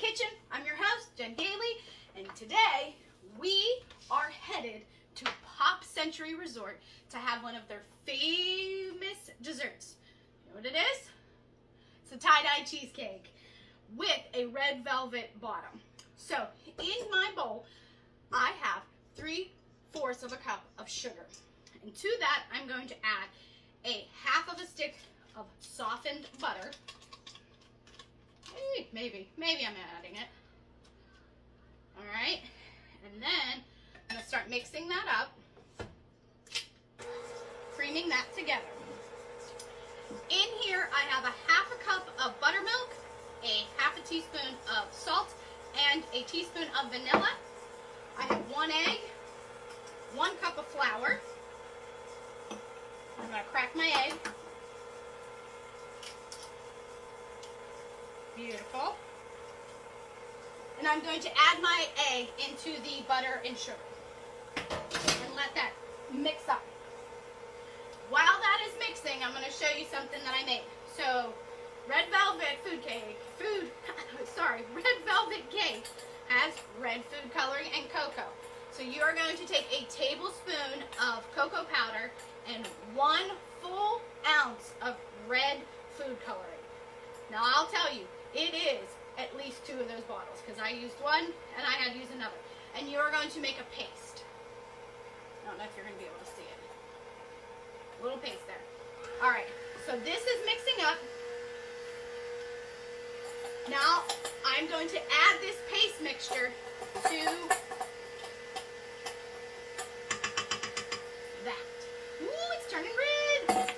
kitchen. I'm your host, Jen Gailey, and today we are headed to Pop Century Resort to have one of their famous desserts. You know what it is? It's a tie-dye cheesecake with a red velvet bottom. So in my bowl, I have 3/4 of a cup of sugar. And to that, I'm going to add a half of a stick of softened butter. Maybe I'm adding it. All right, and then I'm gonna start mixing that up, creaming that together. In here, I have a half a cup of buttermilk, a half a teaspoon of salt, and a teaspoon of vanilla. I have 1 egg, 1 cup of flour. I'm gonna crack my egg. Beautiful. And I'm going to add my egg into the butter and sugar and let that mix up. While that is mixing, I'm going to show you something that I made. So, red velvet cake has red food coloring and cocoa. So you are going to take a tablespoon of cocoa powder and 1 full ounce of red food coloring. Now I'll tell you, it is at least 2 of those bottles because I used one and I had to use another. And you are going to make a paste. I don't know if you're going to be able to see it. A little paste there. All right, so this is mixing up. Now I'm going to add this paste mixture to that. Ooh, it's turning red.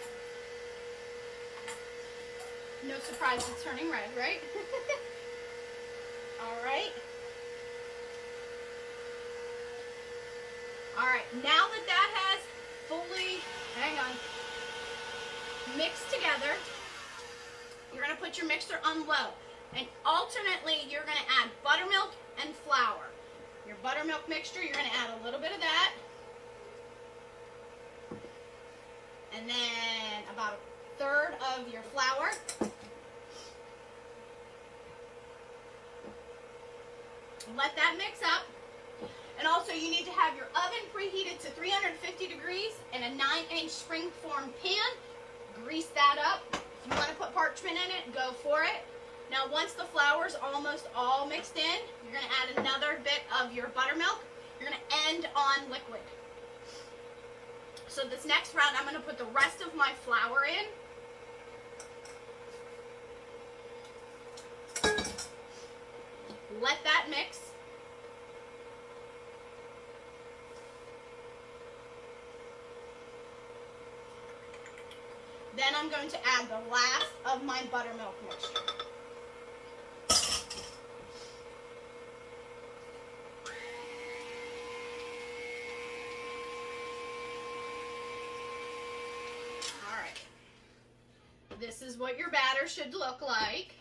No surprise it's turning red, right? All right. All right, now that that has fully, mixed together, you're gonna put your mixer on low. And alternately, you're gonna add buttermilk and flour. Your buttermilk mixture, you're gonna add a little bit of that. And then about 1/3 of your flour. Let that mix up. And also you need to have your oven preheated to 350 degrees and a 9-inch springform pan. Grease that up. If you want to put parchment in it, go for it. Now once the flour's almost all mixed in, you're going to add another bit of your buttermilk. You're going to end on liquid. So this next round, I'm going to put the rest of my flour in. Let that mix. Then I'm going to add the last of my buttermilk mixture. All right. This is what your batter should look like.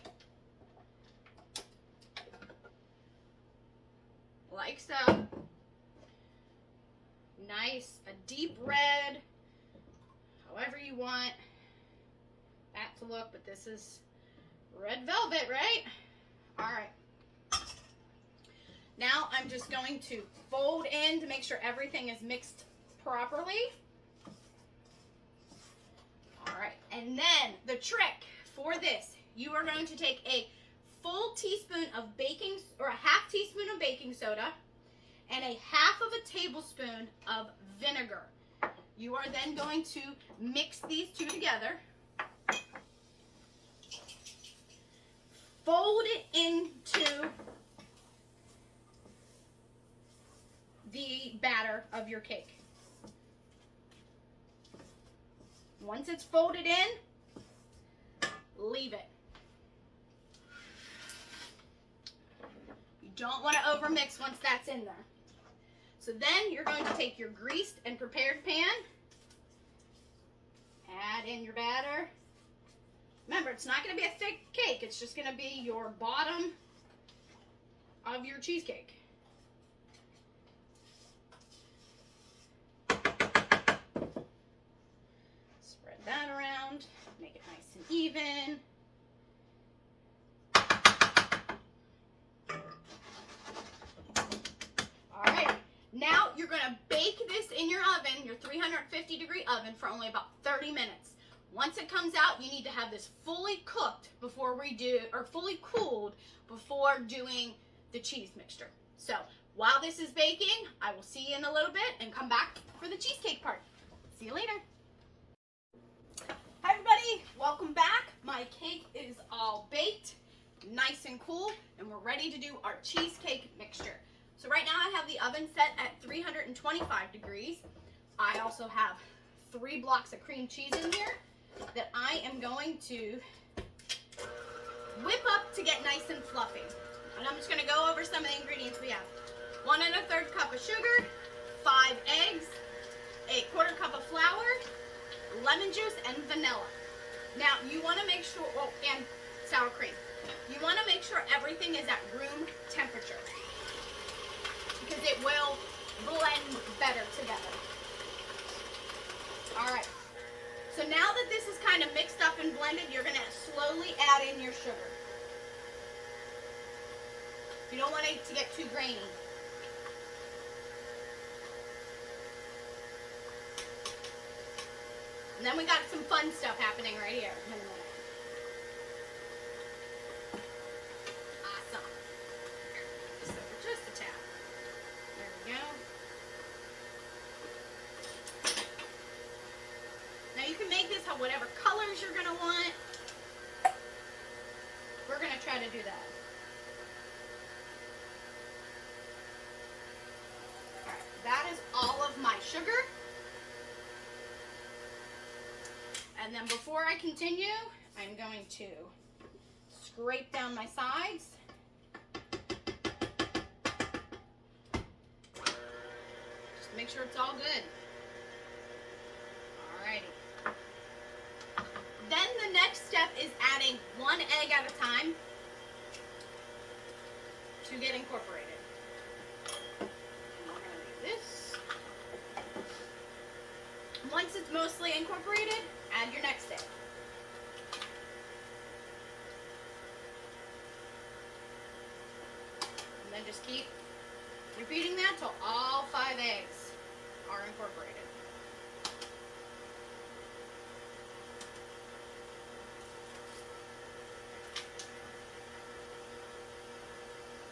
Like so. Nice, a deep red, however you want that to look, but this is red velvet, right? All right. Now I'm just going to fold in to make sure everything is mixed properly. All right, and then the trick for this, you are going to take a full teaspoon of baking, or a half teaspoon of baking soda, and a half of a tablespoon of vinegar. You are then going to mix these two together. Fold it into the batter of your cake. Once it's folded in, leave it. You don't want to overmix once that's in there. So then you're going to take your greased and prepared pan, add in your batter. Remember, it's not going to be a thick cake. It's just going to be your bottom of your cheesecake. Spread that around, make it nice and even. gonna bake this in your oven, your 350-degree oven, for only about 30 minutes. Once it comes out, you need to have this fully cooked before we do, or fully cooled before doing the cheese mixture. So while this is baking, I will see you in a little bit and come back for the cheesecake part. See you later. Hi everybody, welcome back. My cake is all baked, nice and cool, and we're ready to do our cheesecake mixture. So right now I have the oven set at 325 degrees. I also have 3 blocks of cream cheese in here that I am going to whip up to get nice and fluffy. And I'm just going to go over some of the ingredients we have. 1 1/3 cup of sugar, 5 eggs, 1/4 cup of flour, lemon juice, and vanilla. Now you want to make sure, oh, and sour cream. You want to make sure everything is at room temperature because it will blend better together. All right. So now that this is kind of mixed up and blended, you're going to slowly add in your sugar. You don't want it to get too grainy. And then we got some fun stuff happening right here. Awesome. So just a tap. There we go. Now you can make this whatever colors you're going to want. We're going to try to do that. Alright, that is all of my sugar. And then before I continue, I'm going to scrape down my sides. Just make sure it's all good. Alrighty. Then the next step is adding 1 egg at a time to get incorporated. And we're going to do this. Once it's mostly incorporated, add your next egg. And then just keep repeating that till all 5 eggs are incorporated.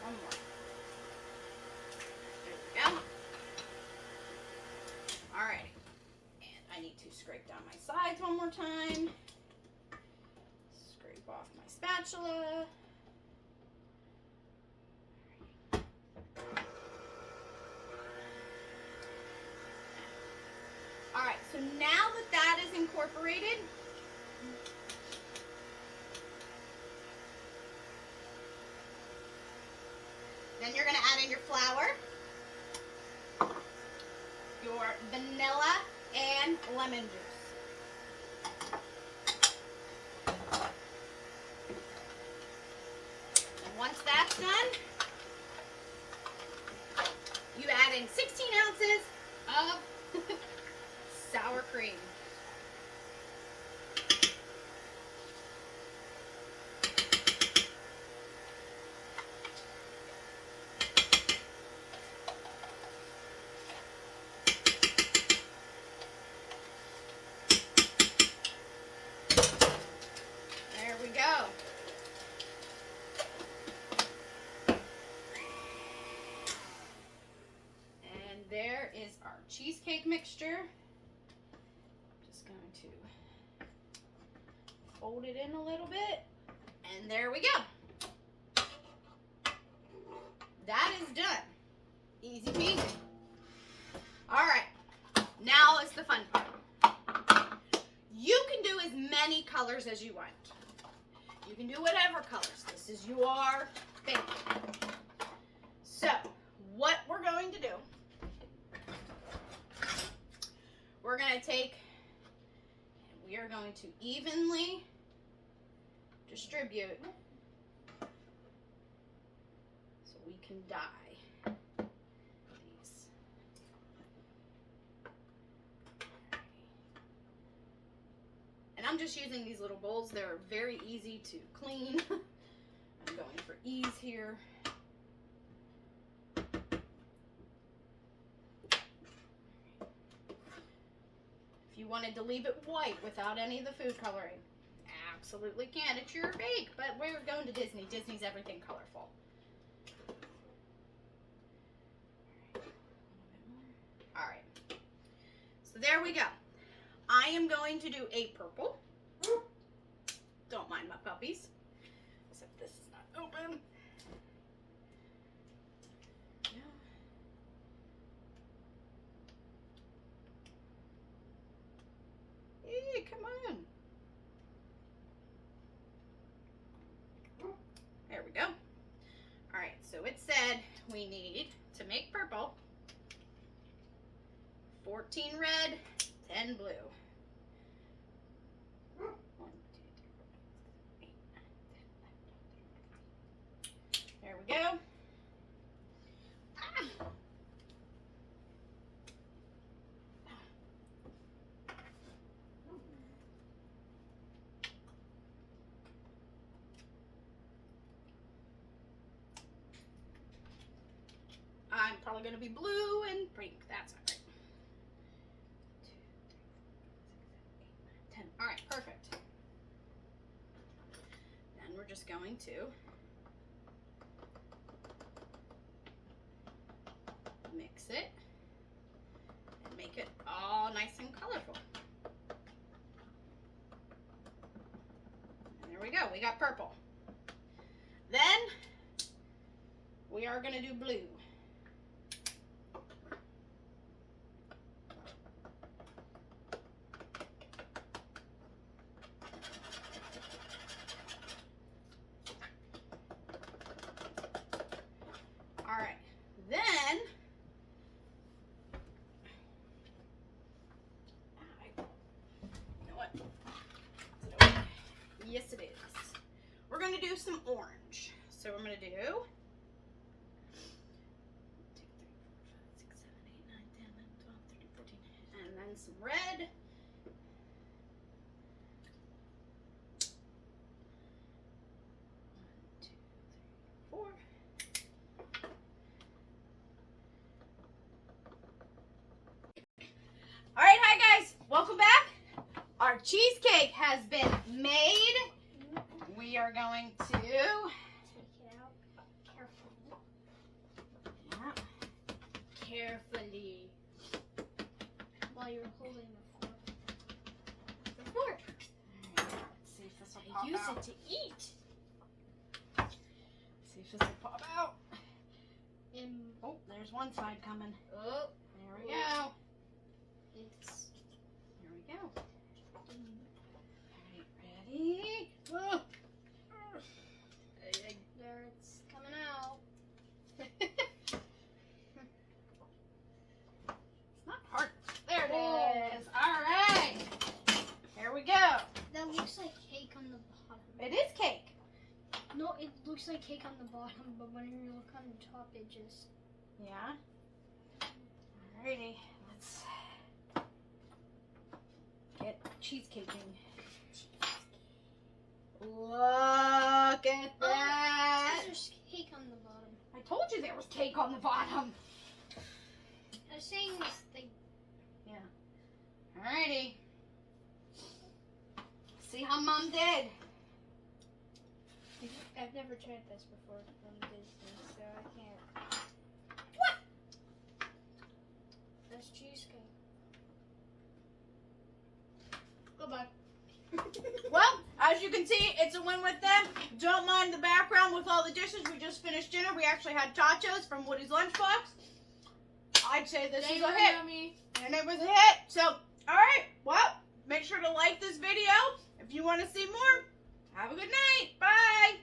One more. There we go. Alrighty. And I need to scrape down my sides one more time. Scrape off my spatula. Alright, so now that that is incorporated, then you're going to add in your flour, your vanilla, and lemon juice. And once that's done, you add in 16 ounces of sour cream. There we go. And there is our cheesecake mixture. Just going to fold it in a little bit. And there we go. That is done. Easy peasy. All right. Now is the fun part. You can do as many colors as you want. You can do whatever colors. This is your baking. So, what we're going to do, we're going to take, and we are going to evenly distribute so we can dye these. And I'm just using these little bowls. They're very easy to clean. I'm going for ease here. you wanted to leave it white without any of the food coloring, absolutely can. It's your bake, but we're going to Disney. Disney's everything colorful. All right. So there we go. I am going to do a purple. Don't mind my puppies. Except this is not open. Hey, come on. There we go. All right, so it said we need to make purple 14 red, 10 blue. 1, 2, 3, 4, 5, 6, 7, 8, 9, 10, 11, 12, 13, 14. There we go. I'm probably going to be blue and pink. That's all right. 2, 3, 4, 5, 6, 7, 8, 9, 10. All right, perfect. Then we're just going to mix it and make it all nice and colorful. And there we go. We got purple. Then we are going to do blue. All right, then you know what? Yes, it is. We're going to do some orange. So I'm going to do 2, 3, 4, 5, 6, 7, 8, 9, 10, 11, 12, 13, 14, and then some red. 1, 2, 3, 4. All right, hi guys, welcome back. Our cheesecake has been made. We are going to take it out carefully. Yeah. Carefully. While you're holding the fork. The fork. All right, let's see if this will pop out. Use it to eat. Let's see if this will pop out. Oh, there's one side coming. Oh, there we go. Here we go. Alright, ready? Oh. There, it's coming out. It's not hard. There it is. Alright. Here we go. That looks like cake on the bottom. It is cake. No, it looks like cake on the bottom, but when you look on the top, it just... Yeah. Alrighty. Let's get cheesecaking. Look at that. There's cake on the bottom. I told you there was cake on the bottom. I was saying this thing. Yeah. Alrighty. See how Mom did. I've never tried this before from Disney, so I can't. What? That's cheesecake. Goodbye. Well, as you can see, it's a win with them. Don't mind the background with all the dishes. We just finished dinner. We actually had tacos from Woody's lunchbox. I'd say this is a hit. Yummy. And it was a hit. So, alright. Well, make sure to like this video. If you want to see more, have a good night. Bye.